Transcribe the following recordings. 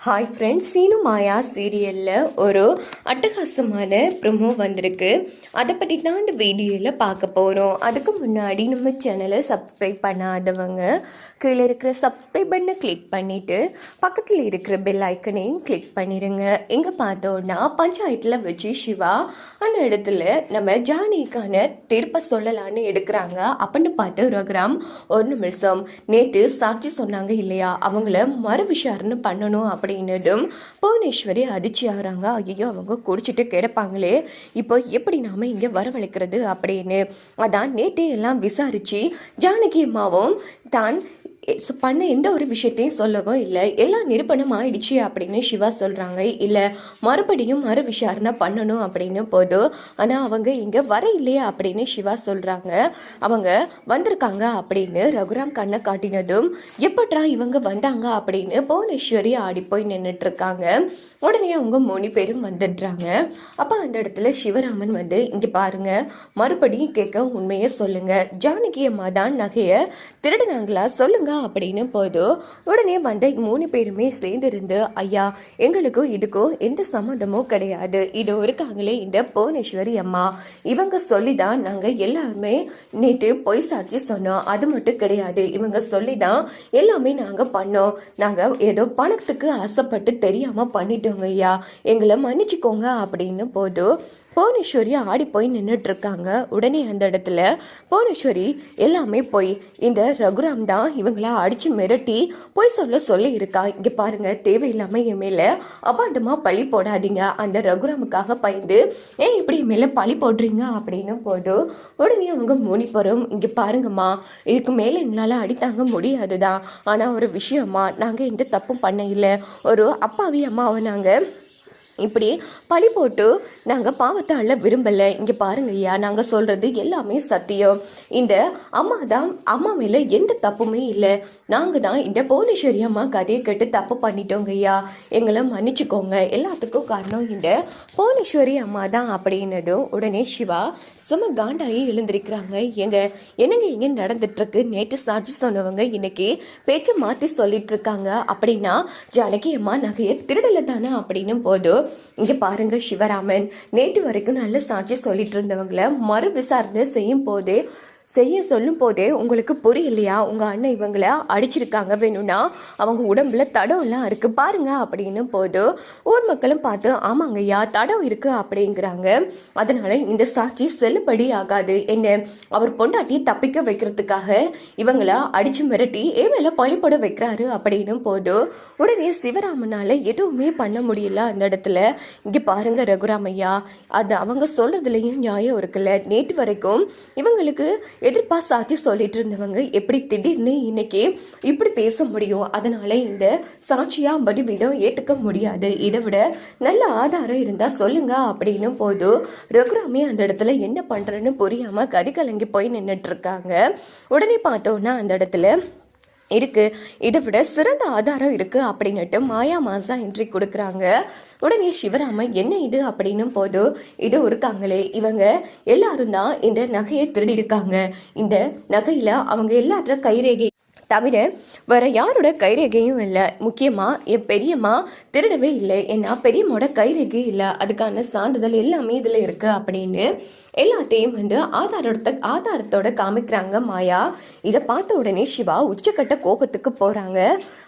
Hi friends, Seenu மாயா சீரியலில் ஒரு அட்டகாசமான ப்ரொமோ வந்திருக்கு. அதை பற்றி தான் இந்த வீடியோவில் பார்க்க போகிறோம். அதுக்கு முன்னாடி நம்ம சேனலை சப்ஸ்கிரைப் பண்ணாதவங்க கீழே இருக்கிற சப்ஸ்கிரைப் பட்டனை கிளிக் பண்ணிவிட்டு பக்கத்தில் இருக்கிற பெல் ஐக்கனையும் கிளிக் பண்ணிடுங்க. எங்கே பார்த்தோன்னா பஞ்சாயத்தில் வச்சு சிவா அந்த இடத்துல நம்ம ஜானிக்கான தீர்ப்பை சொல்லலான்னு எடுக்கிறாங்க. அப்படின்னு பார்த்து ரகுராம் ஒரு நிமிஷம் நேற்று சாட்சி சொன்னாங்க இல்லையா, அவங்கள மறு விசாரணை பண்ணணும் அப்படின்னதும் புவனேஸ்வரி அதிர்ச்சி ஆகிறாங்க. ஐயோ, அவங்க குடிச்சிட்டு கிடப்பாங்களே, இப்போ எப்படி நாம இங்கே வரவழைக்கிறது அப்படின்னு. அதான் நேற்றே எல்லாம் விசாரிச்சு ஜானகி அம்மாவும் தான் பண்ண எந்த ஒரு விஷயத்தையும் சொல்லவும் இல்லை, எல்லாம் நிரூபணம் ஆயிடுச்சு அப்படின்னு சிவா சொல்கிறாங்க. இல்லை, மறுபடியும் மறு விசாரணை பண்ணணும் அப்படின்னு போதும், ஆனால் அவங்க இங்கே வர இல்லையா அப்படின்னு சிவா சொல்கிறாங்க. அவங்க வந்திருக்காங்க அப்படின்னு ரகுராம் கண்ணை காட்டினதும் எப்பட்ரா இவங்க வந்தாங்க அப்படின்னு புவனேஸ்வரி ஆடி போய் நின்றுட்டு இருக்காங்க. உடனே அவங்க 3 பேரும் வந்துடுறாங்க. அப்போ அந்த இடத்துல சிவராமன் வந்து இங்கே பாருங்க, மறுபடியும் கேட்க உண்மையை சொல்லுங்க, ஜானகி அம்மா தான் நகையை திருடினாங்களா சொல்லுங்க அப்படின்னு போதும். உடனே வந்த 3 பேருமே சேர்ந்து இருந்து, ஐயா, எங்களுக்கும் இதுக்கும் எந்த சம்மந்தமும் கிடையாது, இது இருக்காங்களே இந்த புவனேஸ்வரி அம்மா, இவங்க சொல்லிதான் நாங்க எல்லாருமே நேற்று பொய் சாட்சி சொன்னோம், அது மட்டும் கிடையாது, இவங்க சொல்லிதான் எல்லாமே நாங்க பண்ணோம், நாங்க ஏதோ பணத்துக்கு ஆசைப்பட்டு தெரியாம பண்ணிட்டோங்க ஐயா, எங்களை மன்னிச்சுக்கோங்க அப்படின்னு போதும். புவனேஸ்வரி ஆடி போய் நின்றுட்டு இருக்காங்க. உடனே அந்த இடத்துல புவனேஸ்வரி எல்லாமே போய் இந்த ரகுராம் தான் இவங்கள அடிச்சு மிரட்டி போய் சொல்லி இருக்கா. இங்க பாருங்க, தேவையில்லாம என் மேல அபாண்டமா பழி போடாதீங்க, அந்த ரகுராமுக்காக பயந்து ஏன் இப்படி என் மேல பழி போடுறீங்க அப்படின்னு போதும். உடனே அவங்க 3 பேரும் இங்க பாருங்கம்மா, இதுக்கு மேல எங்களால அடித்தாங்க முடியாதுதான், ஆனா ஒரு விஷயமா, நாங்க எந்த தப்பும் பண்ண இல்லை, ஒரு அப்பாவி அம்மாவை நாங்க இப்படி பழி போட்டு நாங்கள் பாவத்தை அள்ள விரும்பலை. இங்கே பாருங்க ஐயா, நாங்கள் சொல்கிறது எல்லாமே சத்தியம், இந்த அம்மா தான், அம்மா மேலே எந்த தப்புமே இல்லை, நாங்கள் தான் இந்த புவனேஸ்வரி அம்மா கதையை கேட்டு தப்பு பண்ணிட்டோங்க ஐயா, எங்களை மன்னிச்சுக்கோங்க, எல்லாத்துக்கும் காரணம் இந்த புவனேஸ்வரி அம்மா தான் அப்படின்னதும் உடனே சிவா சும காண்டாயி எழுந்திருக்கிறாங்க. என்னங்க இங்கே நடந்துட்டுருக்கு, நேற்று சாட்சி சொன்னவங்க இன்னைக்கு பேச்சை மாற்றி சொல்லிட்டு இருக்காங்க, அப்படின்னா ஜானகி அம்மா நகையை திருடலை தானே அப்படின்னு போதும். இங்க பாருங்க சிவராமன், நேற்று வரைக்கும் நல்ல சாட்சி சொல்லிட்டு இருந்தவங்களை மறு விசாரணை சொல்லும் போதே உங்களுக்கு புரியலையா, உங்க அண்ணன் இவங்கள அடிச்சிருக்காங்க, வேணும்னா அவங்க உடம்புல தடம் எல்லாம் இருக்கு பாருங்க அப்படின்னு போதும். ஊர் மக்களும் பார்த்து ஆமாங்க ஐயா, தடம் இருக்கு அப்படிங்கிறாங்க, அதனால இந்த சாட்சி செல்லுபடி ஆகாது, என்ன அவர் பொண்டாட்டியை தப்பிக்க வைக்கிறதுக்காக இவங்கள அடிச்சு மிரட்டி மேல பழிப்பட வைக்கிறாரு அப்படின்னு போதும். உடனே சிவராமனால எதுவுமே பண்ண முடியல அந்த இடத்துல. இங்க பாருங்க ரகுராமையா, அது அவங்க சொல்றதுலயும் நியாயம் இருக்குல்ல, நேற்று வரைக்கும் இவங்களுக்கு எதிர்ப்பா சாட்சி சொல்லிட்டு இருந்தவங்க எப்படி திடீர்னு இன்னைக்கு இப்படி பேச முடியும், அதனால இந்த சாட்சியா பதிவிடம் ஏத்துக்க முடியாது, இதை விட நல்ல ஆதாரம் இருந்தா சொல்லுங்க அப்படின்னு போதும். ரகுராமே அந்த இடத்துல என்ன பண்றேன்னு புரியாம கதிகலங்கி போய் நின்றுட்டு இருக்காங்க. உடனே பார்த்தோன்னா அந்த இடத்துல இருக்கு, இதை விட சிறந்த ஆதாரம் இருக்கு அப்படின்னுட்டு மாயா மாசா என்ட்ரி கொடுக்குறாங்க. உடனே சிவராமன் என்ன இது அப்படின்னு போதும், இது இருக்காங்களே இவங்க எல்லாரும் தான் இந்த நகையை திருடி இருக்காங்க, இந்த நகையில அவங்க எல்லாரோட கைரேகை தவிர வேற யாரோட கைரேகையும் இல்லை, முக்கியமா என் பெரியம்மா திருடவே இல்லை, ஏன்னா பெரியம்மாவோட கைரேகை இல்லை, அதுக்கான சான்றிதழ் எல்லாமே இதுல இருக்கு அப்படின்னு எல்லாத்தையும் வந்து ஆதாரத்தோட காமிக்கிறாங்க மாயா. இதை பார்த்த உடனே சிவா உச்சக்கட்ட கோபத்துக்கு போறாங்க.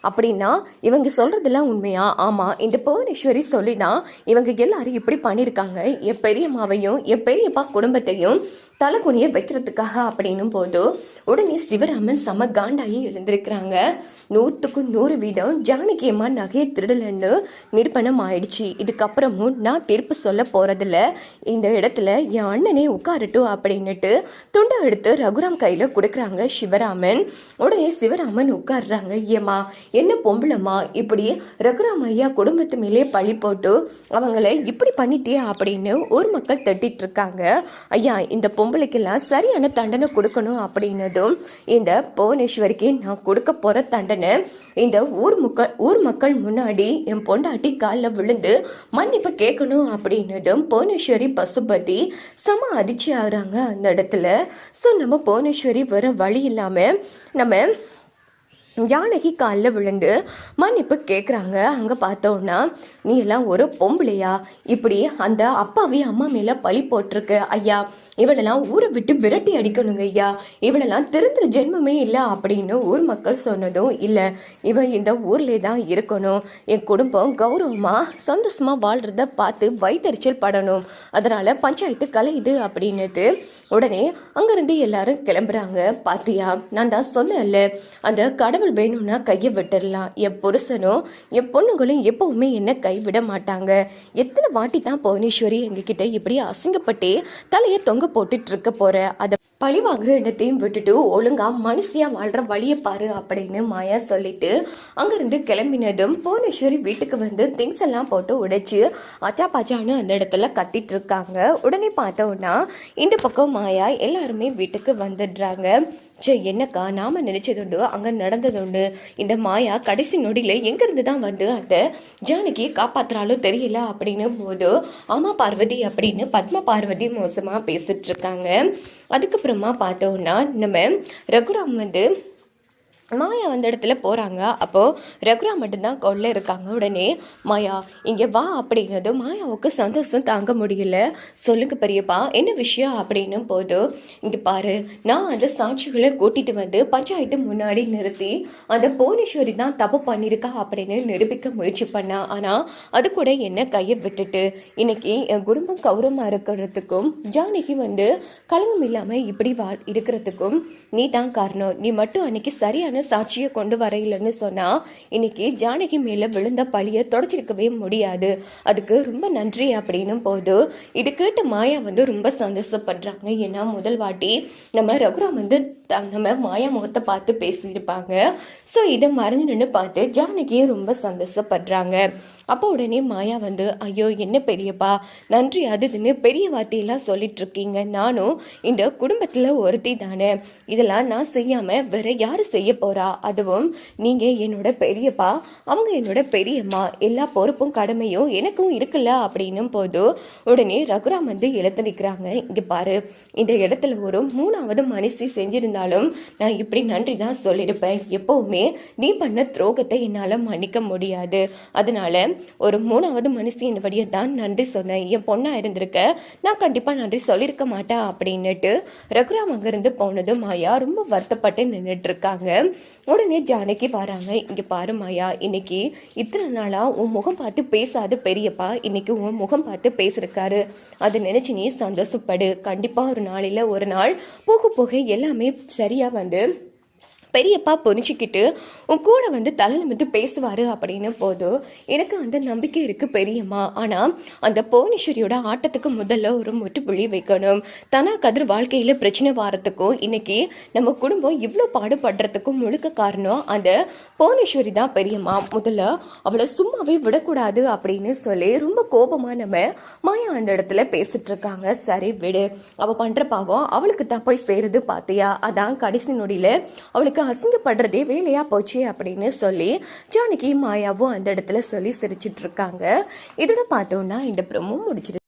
அப்படின்னா இவங்க சொல்றதெல்லாம் உண்மையா? ஆமா, இந்த புவனேஸ்வரி சொல்லிதான் இவங்க எல்லாரும் இப்படி பண்ணியிருக்காங்க, என் பெரியம்மாவையும் என் பெரியப்பா குடும்பத்தையும் தலைக்குனிய வைக்கிறதுக்காக அப்படின்னும் போது உடனே சிவராமன் சம காண்டாயி எழுந்திருக்கிறாங்க. 100க்கு 100 வீதம் ஜானகி அம்மா நகையை திருடலன்னு நிரூபணம் ஆயிடுச்சு, இதுக்கப்புறமும் நான் தீர்ப்பு சொல்ல போறதில்ல, இந்த இடத்துல என் அண்ணனே உட்காரட்டும் அப்படின்னுட்டு துண்டை எடுத்து ரகுராம் கையில கொடுக்குறாங்க சிவராமன். உடனே சிவராமன் உட்காடுறாங்க. ஏமா என்ன பொம்பளமா இப்படி ரகுராம் ஐயா குடும்பத்து மேலே பழி போட்டு அவங்கள இப்படி பண்ணிட்டியா அப்படின்னு ஊர் மக்கள் தட்டிட்டு இருக்காங்க. ஐயா, இந்த பொம்பளைக்கெல்லாம் சரியான தண்டனை கொடுக்கணும் அப்படின்னதும் இந்த புவனேஸ்வரிக்கு நான் கொடுக்க போற தண்டனை இந்த ஊர் மக்கள் முன்னாடி என் பொண்டாட்டி காலில் விழுந்து மன்னிப்பு கேட்கணும் அப்படின்னதும் புவனேஸ்வரி பசுபதி சம அதிர்ச்சி ஆகுறாங்க அந்த இடத்துல. ஸோ நம்ம புவனேஸ்வரி வர வழி இல்லாம நம்ம ஜானகி காலில் விழுந்து மன்னிப்பு கேட்குறாங்க. அங்கே பார்த்தோன்னா, நீ எல்லாம் ஒரு பொம்பளையா, இப்படி அந்த அப்பாவையும் அம்மா மேலே பழி போட்டிருக்கு ஐயா, இவளெல்லாம் ஊரை விட்டு விரட்டி அடிக்கணுங்க ஐயா, இவளெல்லாம் திருந்துற ஜென்மமே இல்லை அப்படின்னு ஊர் மக்கள் சொன்னதும், இல்லை இவன் இந்த ஊர்லே தான் இருக்கணும், என் குடும்பம் கௌரவமாக சந்தோஷமாக வாழ்கிறத பார்த்து வயிற்றறிச்சல் படணும், அதனால் பஞ்சாயத்து கலையுது அப்படின்னுட்டு உடனே அங்கேருந்து எல்லாரும் கிளம்புறாங்க. பாத்தியா, நான் தான் சொன்னேன்ல, அந்த கடவுள் வேணும்னா கையை விட்டுடலாம், என் புருஷனும் என் பொண்ணுங்களும் எப்பவுமே என்ன கைவிட மாட்டாங்க, எத்தனை வாட்டி தான் புவனேஸ்வரி எங்ககிட்ட இப்படி அசிங்கப்பட்டே தலையை தொங்க போட்டுட்டு இருக்க போற, அதை பழி வாங்குற இடத்தையும் விட்டுட்டு ஒழுங்கா மனுஷியா வாழ்ற வழியை பாரு அப்படின்னு மாயா சொல்லிட்டு அங்கிருந்து கிளம்பினதும் புவனேஸ்வரி வீட்டுக்கு வந்து திங்ஸ் எல்லாம் போட்டு உடைச்சு அச்சா பாச்சான்னு அந்த இடத்துல கத்திட்டு இருக்காங்க. உடனே பார்த்தோன்னா இந்த பக்கம் மாயா எல்லாருமே வீட்டுக்கு வந்துடுறாங்க. என்னக்கா, நாம நினைச்சதுண்டு அங்கே நடந்ததுண்டு, இந்த மாயா கடைசி நொடியில் எங்கேருந்து தான் வந்து அந்த ஜானகியை காப்பாற்றுறாலும் தெரியல அப்படின்னு போது, ஆமா பார்வதி அப்படின்னு பத்மா பார்வதி மோசமாக பேசிட்டு இருக்காங்க. அதுக்கப்புறமா பார்த்தோன்னா நம்ம ரகுராம் வந்து மாயா அந்த இடத்துல போகிறாங்க. அப்போது ரகுராம் மட்டும்தான் கொள்ள இருக்காங்க. உடனே மாயா இங்கே வா அப்படின்னது மாயாவுக்கு சந்தோஷம் தாங்க முடியல. சொல்லுங்க பெரியப்பா, என்ன விஷயம் அப்படின்னு போது, இங்கே பாரு, நான் அந்த சாட்சிகளை கூட்டிகிட்டு வந்து பஞ்சாயத்து முன்னாடி நிறுத்தி அந்த புவனேஸ்வரி தான் தப்பு பண்ணியிருக்கா அப்படின்னு நிரூபிக்க முயற்சி பண்ணா. ஆனால் அது கூட என்ன கையை விட்டுட்டு இன்னைக்கு என் குடும்பம் கௌரவமாக இருக்கிறதுக்கும் ஜானகி வந்து கலங்கம் இல்லாமல் இப்படி இருக்கிறதுக்கும் நீ தான் காரணம், நீ மட்டும் அன்னைக்கு சரியான சாட்சியை கொண்டு வரையிலன்னு சொன்னா இன்னைக்கு ஜானகி மேல விழுந்த பழிய தொடச்சிருக்கவே முடியாது, அதுக்கு ரொம்ப நன்றி அப்படின்னு போது இது கேட்டு மாயா வந்து ரொம்ப சந்தோஷப்படுறாங்க. ஏன்னா முதல் வாட்டி நம்ம ரகுராம் வந்து நம்ம மாயா முகத்தை பார்த்து பேசியிருப்பாங்க. ஸோ இதை மறந்து நின்று பார்த்து ஜானகியும் ரொம்ப சந்தோஷப்படுறாங்க. அப்போ உடனே மாயா வந்து, ஐயோ என்ன பெரியப்பா நன்றி அதுன்னு பெரிய வார்த்தையெல்லாம் சொல்லிட்டு இருக்கீங்க, நானும் இந்த குடும்பத்தில் ஒருத்தி தானே, இதெல்லாம் நான் செய்யாமல் வேற யார் செய்ய போறா, அதுவும் நீங்கள் என்னோட பெரியப்பா, அவங்க என்னோட பெரியம்மா, எல்லா பொறுப்பும் கடமையும் எனக்கும் இருக்குல்ல அப்படின்னும் போது உடனே ரகுராம் வந்து எழுத்து நிற்கிறாங்க. இங்கே பாரு, இந்த இடத்துல ஒரு மூணாவது மனுஷி செஞ்சிருந்தாலும் நான் இப்படி நன்றி தான் சொல்லியிருப்பேன், எப்போவுமே நீ பண்ண துரோகத்தை என்னால் மன்னிக்க முடியாது, அதனால ஒரு மூணாவது மனுஷியின் வழியை தான் நன்றி சொன்னேன், என் பொண்ணா இருந்திருக்க நான் கண்டிப்பா நன்றி சொல்லியிருக்க மாட்டேன் அப்படின்னுட்டு ரகுராம் அங்கிருந்து போனது மாயா ரொம்ப வருத்தப்பட்டு நின்றுட்டு இருக்காங்க. உடனே ஜானகி வராங்க. இங்க பாரு மாயா, இன்னைக்கு இத்தனை நாளா உன் முகம் பார்த்து பேசாத பெரியப்பா இன்னைக்கு உன் முகம் பார்த்து பேசிருக்காரு, அது நினைச்சு நீ சந்தோஷப்படு, கண்டிப்பா ஒரு நாளில் ஒரு நாள் போக போக எல்லாமே சரியா வந்து பெரியப்பா புரிஞ்சுக்கிட்டு உன் கூட வந்து தலை நிமிர்ந்து பேசுவார் அப்படின்னு போது எனக்கு அந்த நம்பிக்கை இருக்குது பெரியம்மா. ஆனால் அந்த புவனேஸ்வரியோட ஆட்டத்துக்கு முதல்ல ஒரு முற்றுப்புள்ளி வைக்கணும், தனா கதிர் வாழ்க்கையில் பிரச்சனை வாரத்துக்கும் இன்னைக்கு நம்ம குடும்பம் இவ்வளோ பாடுபடுறதுக்கும் முழுக்க காரணம் அந்த புவனேஸ்வரி தான் பெரியம்மா, முதல்ல அவளை சும்மாவே விடக்கூடாது அப்படின்னு சொல்லி ரொம்ப கோபமாக நம்ம மாயா அந்த இடத்துல பேசிட்டு இருக்காங்க. சரி விடு, அவள் பண்ணுற பாவம் அவளுக்கு தான் போய் சேருது பார்த்தியா, அதான் கடைசி நொடியில் அவளுக்கு அசிங்கப்படுறதே வேலையா போச்சு அப்படின்னு சொல்லி ஜானகி மாயாவும் அந்த இடத்துல சொல்லி சிரிச்சிட்டு இருக்காங்க. இதோட பார்த்தோம்னா இந்த ப்ரோமோ முடிச்சிட்டு